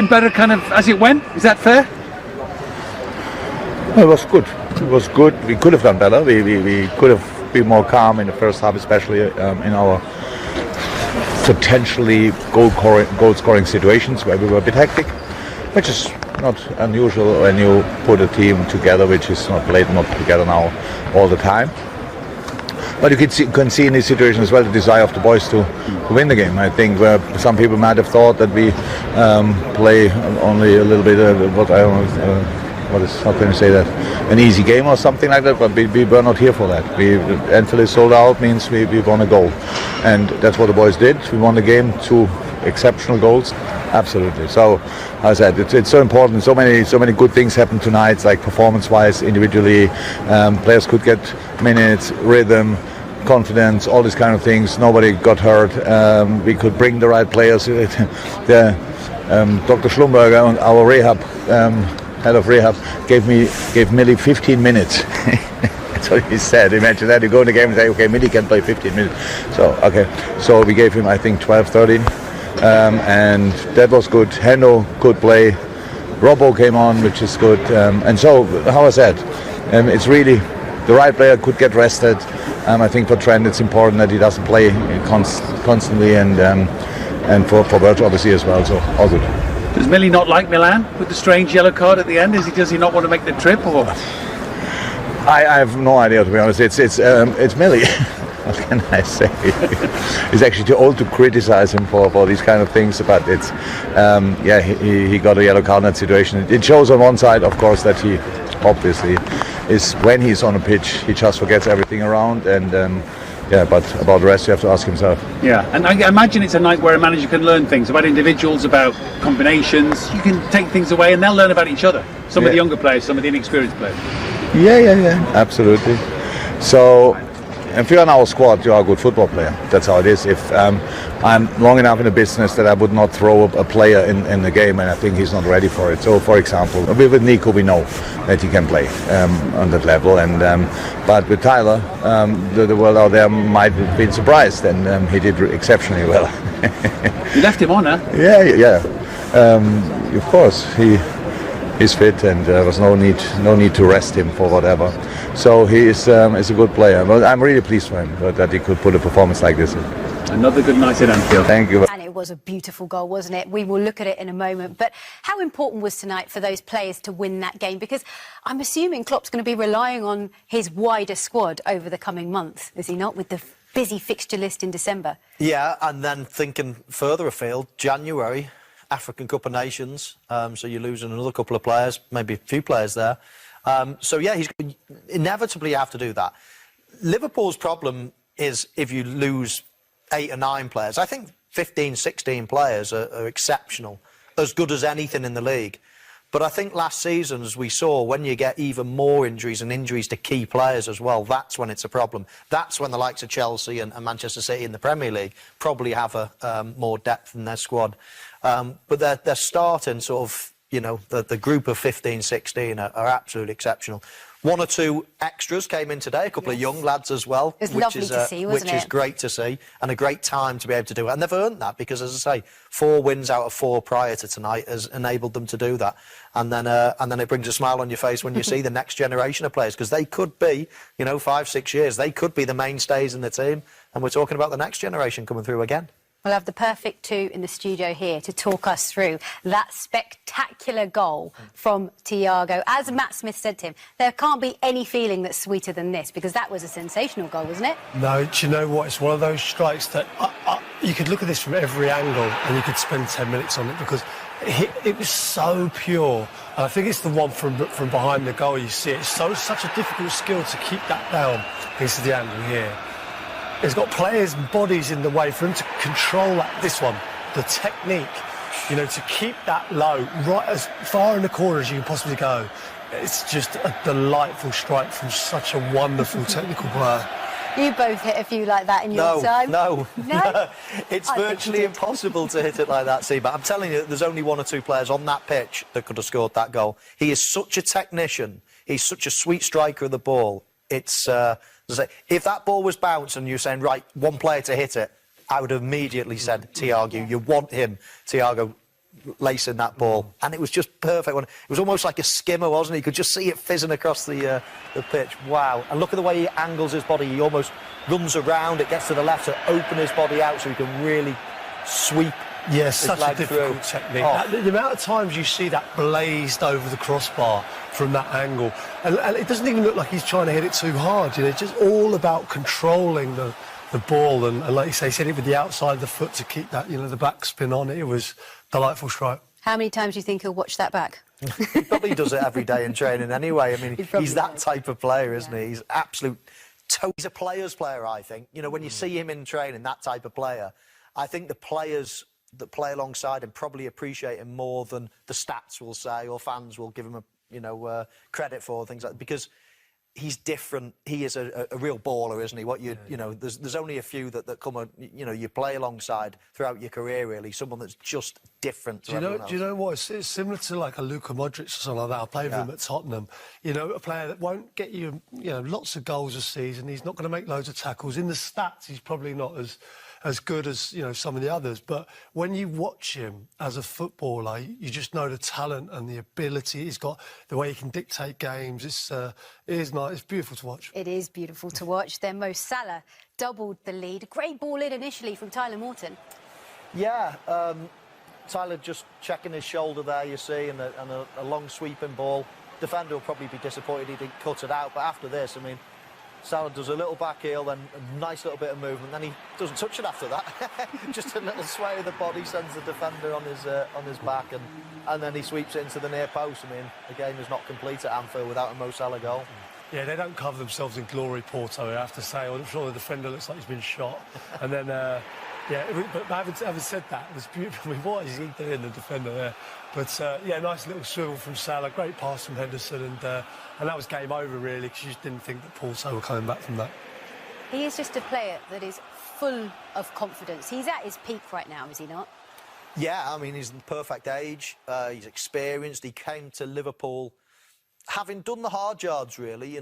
better kind of as it went. Is that fair? Well, it was good. It was good. We could have done better. We could have been more calm in the first half, especially in our potentially goal-scoring situations where we were a bit hectic, which is not unusual when you put a team together which is not together now all the time. But you can see in this situation as well the desire of the boys to win the game. I think some people might have thought that we play only a little bit how can you say that, an easy game or something like that, but we were not here for that. Until it's sold out means we won a goal, and that's what the boys did. We won the game, 2 exceptional goals, absolutely. So as I said, it's so important. So many good things happened tonight, like performance-wise, individually, players could get minutes, rhythm, confidence, all these kind of things. Nobody got hurt. We could bring the right players. Dr. Schlumberger, our rehab head of rehab, gave Millie 15 minutes. That's what he said. Imagine that, you go in the game and say, okay, Millie can play 15 minutes. So we gave him, I think, 12, 13. And that was good. Hendo could play. Robbo came on, which is good. And so, how I said, it's really the right player could get rested. I think for Trent it's important that he doesn't play constantly, and for Virgil obviously as well. So all good. Does Millie not like Milan with the strange yellow card at the end? Does he not want to make the trip, or? I have no idea, to be honest. It's Millie. What can I say? He's actually too old to criticize him for these kind of things, but it's he got a yellow card in that situation. It shows on one side, of course, that he obviously is, when he's on a pitch, he just forgets everything around, and but about the rest you have to ask himself. Yeah, and I imagine it's a night where a manager can learn things about individuals, about combinations. You can take things away and they'll learn about each other. Some of the younger players, some of the inexperienced players. Yeah, absolutely. So if you're in our squad, you are a good football player. That's how it is. If I'm long enough in the business that I would not throw a player in the game, and I think he's not ready for it. So, for example, with Nico, we know that he can play on that level, and but with Tyler, the world out there might have been surprised, and he did exceptionally well. You left him on, huh? Yeah. Of course, he's fit, and there was no need to rest him for whatever. So he is a good player. But I'm really pleased for him that he could put a performance like this in. Another good night at Anfield. Thank you. And it was a beautiful goal, wasn't it? We will look at it in a moment. But how important was tonight for those players to win that game? Because I'm assuming Klopp's going to be relying on his wider squad over the coming months, is he not, with the busy fixture list in December? Yeah, and then thinking further afield, January, African Cup of Nations, so you're losing another couple of players, maybe a few players there. So yeah, he's inevitably have to do that. Liverpool's problem is if you lose 8 or 9 players. I think 15, 16 players are exceptional, as good as anything in the league. But I think last season, as we saw, when you get even more injuries and injuries to key players as well, that's when it's a problem. That's when the likes of Chelsea and Manchester City in the Premier League probably have a more depth in their squad. But they're starting sort of, the group of 15, 16 are absolutely exceptional. 1 or 2 extras came in today, a couple of young lads as well. It was lovely to see, wasn't it? Which is great to see, and a great time to be able to do it. And they've earned that because, as I say, 4 wins out of 4 prior to tonight has enabled them to do that. And then it brings a smile on your face when you see the next generation of players, because they could be, 5, 6 years, they could be the mainstays in the team. And we're talking about the next generation coming through again. We'll have the perfect 2 in the studio here to talk us through that spectacular goal from Thiago. As Matt Smith said to him, there can't be any feeling that's sweeter than this, because that was a sensational goal, wasn't it? No, do you know what? It's one of those strikes that you could look at this from every angle and you could spend 10 minutes on it, because it was so pure. And I think it's the one from behind the goal. You see it. It's such a difficult skill to keep that down. This is the angle here. It's got players' bodies in the way for him to control this one, the technique, to keep that low, right as far in the corner as you can possibly go. It's just a delightful strike from such a wonderful technical player. You both hit a few like that in your time. No. It's virtually impossible to hit it like that, see. But I'm telling you, there's only 1 or 2 players on that pitch that could have scored that goal. He is such a technician. He's such a sweet striker of the ball. It's... if that ball was bounced and you're saying, right, 1 player to hit it, I would have immediately said, Thiago, you want him. Thiago lacing that ball, and it was just perfect. It was almost like a skimmer, wasn't it? You could just see it fizzing across the pitch. Wow. And look at the way he angles his body. He almost runs around, it gets to the left to open his body out so he can really sweep. Yeah, such a difficult technique. The amount of times you see that blazed over the crossbar from that angle, and it doesn't even look like he's trying to hit it too hard. You know, it's just all about controlling the ball, and like you say, he's hit it with the outside of the foot to keep that, the backspin on it. It was delightful strike. How many times do you think he'll watch that back? He probably does it every day in training anyway. I mean, he's that type of player, isn't he? He's he's a player's player, I think. When you see him in training, that type of player, I think the players that play alongside him probably appreciate him more than the stats will say or fans will give him credit for, things like that, because he's different. He is a real baller, isn't he? There's only a few that come you play alongside throughout your career, really. Someone that's just different to everyone else. Do you know what? It's similar to like a Luka Modric or something like that. I played with him at Tottenham. A player that won't get you lots of goals a season. He's not going to make loads of tackles. In the stats, he's probably not as good as some of the others, but when you watch him as a footballer, you just know the talent and the ability he's got, the way he can dictate games. It is nice. It's beautiful to watch. It is beautiful to watch. Then Mo Salah doubled the lead. Great ball in initially from Tyler Morton. Yeah, Tyler just checking his shoulder there, you see, and a long sweeping ball. Defender will probably be disappointed he didn't cut it out, but after this, I mean, Salah does a little back heel, then a nice little bit of movement, then he doesn't touch it after that. Just a little sway of the body, sends the defender on his back, and then he sweeps it into the near post. I mean, the game is not complete at Anfield without a Mo Salah goal. Yeah, they don't cover themselves in glory, Porto, I have to say. I'm sure the defender looks like he's been shot. And then, but having said that, it was beautiful. I mean, what is he doing, the defender there? But, nice little swivel from Salah, great pass from Henderson, and that was game over, really, because you just didn't think that Porto were coming back from that. He is just a player that is full of confidence. He's at his peak right now, is he not? Yeah, I mean, he's in the perfect age. He's experienced. He came to Liverpool having done the hard yards, really,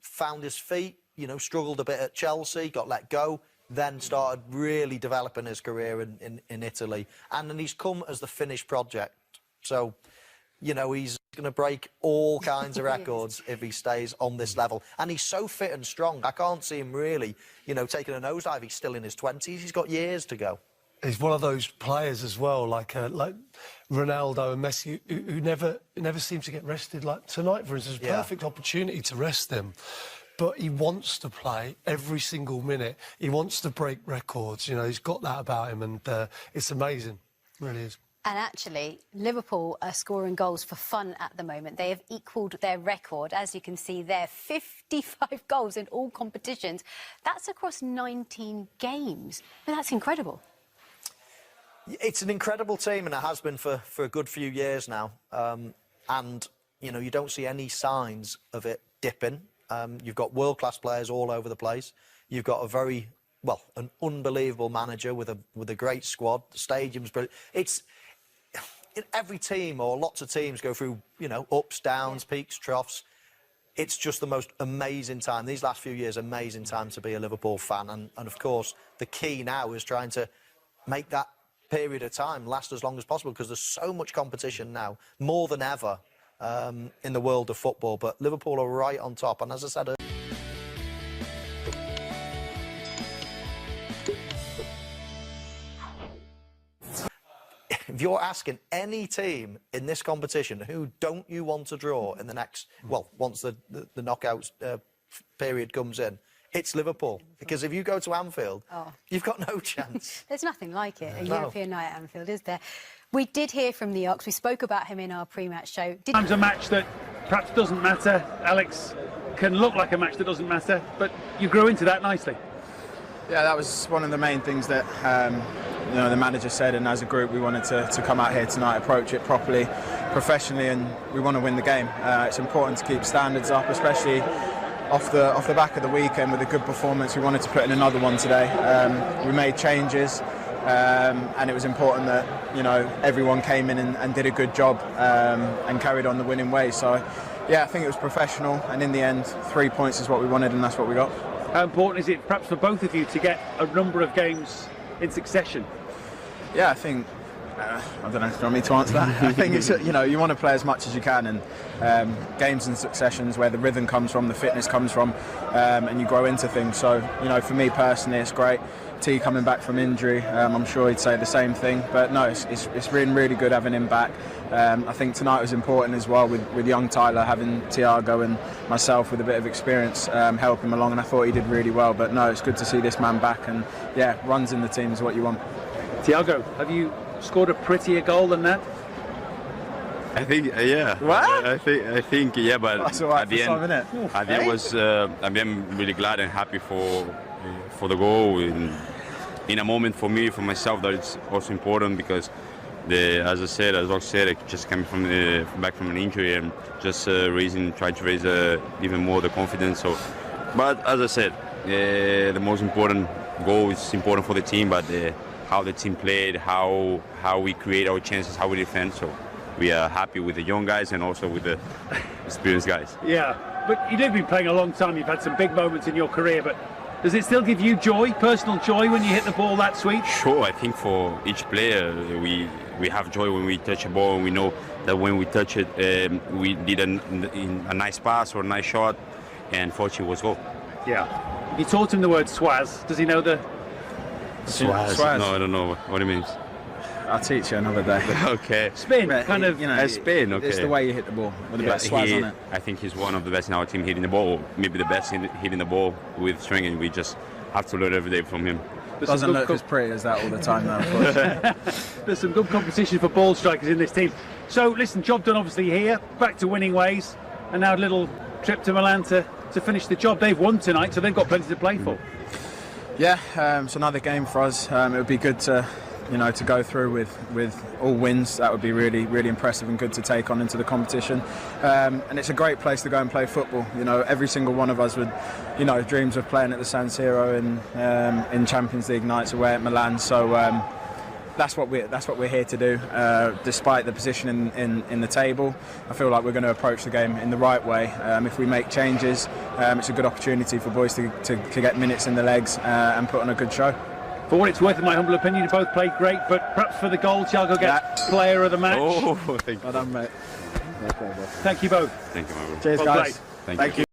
found his feet, struggled a bit at Chelsea, got let go, then started really developing his career in Italy. And then he's come as the finished project. So, he's going to break all kinds of records if he stays on this level. And he's so fit and strong. I can't see him really, taking a nosedive. He's still in his 20s. He's got years to go. He's one of those players as well, like Ronaldo and Messi, who never seems to get rested. Like tonight, for instance, perfect opportunity to rest them. But he wants to play every single minute. He wants to break records. He's got that about him, and it's amazing. It really is. And actually, Liverpool are scoring goals for fun at the moment. They have equalled their record. As you can see there, 55 goals in all competitions. That's across 19 games. Now, that's incredible. It's an incredible team, and it has been for a good few years now. And, you don't see any signs of it dipping. You've got world-class players all over the place. You've got an unbelievable manager with a great squad. The stadium's brilliant. Every team, or lots of teams, go through, ups, downs, peaks, troughs. It's just the most amazing time. These last few years, amazing time to be a Liverpool fan. And of course, the key now is trying to make that period of time last as long as possible, because there's so much competition now, more than ever, in the world of football. But Liverpool are right on top. And as I said... If you're asking any team in this competition who don't you want to draw in the next, once the knockouts period comes in, it's Liverpool. Because if you go to Anfield, you've got no chance. There's nothing like it, a European night at Anfield, is there? We did hear from the Ox. We spoke about him in our pre-match show. Sometimes a match that perhaps doesn't matter, Alex, can look like a match that doesn't matter, but you grew into that nicely. Yeah, that was one of the main things that the manager said, and as a group we wanted to come out here tonight, approach it properly, professionally, and we want to win the game. It's important to keep standards up, especially off the back of the weekend with a good performance. We wanted to put in another one today. We made changes, and it was important that everyone came in and did a good job and carried on the winning way. So yeah, I think it was professional, and in the end 3 points is what we wanted, and that's what we got. How important is it perhaps for both of you to get a number of games in succession? Yeah, I think I don't know. Do you want me to answer that? I think it's, you know, you want to play as much as you can, and games and successions where the rhythm comes from, the fitness comes from, and you grow into things. So, you know, for me personally, it's great. T coming back from injury, I'm sure he'd say the same thing. But no, it's been really good having him back. I think tonight was important as well with young Tyler, having Thiago and myself with a bit of experience help him along, and I thought he did really well. But no, it's good to see this man back, and yeah, runs in the team is what you want. Thiago, have you scored a prettier goal than that? I think, yeah. What? I think, yeah. But that's all right at the end, at the end was. I'm really glad and happy for the goal. In a moment for me, for myself, that it's also important because, as Doc said, I just came back from an injury and just trying to raise even more the confidence. So, but as I said, the most important goal is important for the team, but how the team played, how we create our chances, how we defend. So we are happy with the young guys and also with the experienced guys. Yeah, but you've been playing a long time. You've had some big moments in your career, but does it still give you joy, personal joy, when you hit the ball that sweet? Sure, I think for each player, we have joy when we touch a ball, and we know that when we touch it, we did a nice pass or a nice shot, and fortunately it was goal. Yeah. You taught him the word swaz. Does he know the... Swaz? No, I don't know what it means. I'll teach you another day. Okay. Spin, but kind of. You know, spin. Okay. It's the way you hit the ball with a bit of swaz on it. I think he's one of the best in our team hitting the ball, maybe the best hitting the ball with string, and we just have to learn every day from him. Doesn't look as pretty as that all the time, though, of course. There's some good competition for ball strikers in this team. So, listen, job done obviously here, back to winning ways, and now a little trip to Milan to finish the job. They've won tonight, so they've got plenty to play for. Yeah, it's another game for us. It would be good to, you know, to go through with all wins. That would be really, really impressive and good to take on into the competition. And it's a great place to go and play football. You know, every single one of us would, you know, dreams of playing at the San Siro in Champions League nights away at Milan. So that's what we're here to do. Despite the position in the table, I feel like we're going to approach the game in the right way. If we make changes, it's a good opportunity for boys to get minutes in the legs and put on a good show. For what it's worth, in my humble opinion, you both played great, but perhaps for the goal, Thiago gets player of the match. Oh, thank you. Well done, mate. Thank you both. Thank you, my bro. Cheers, Well guys. played. Thank you.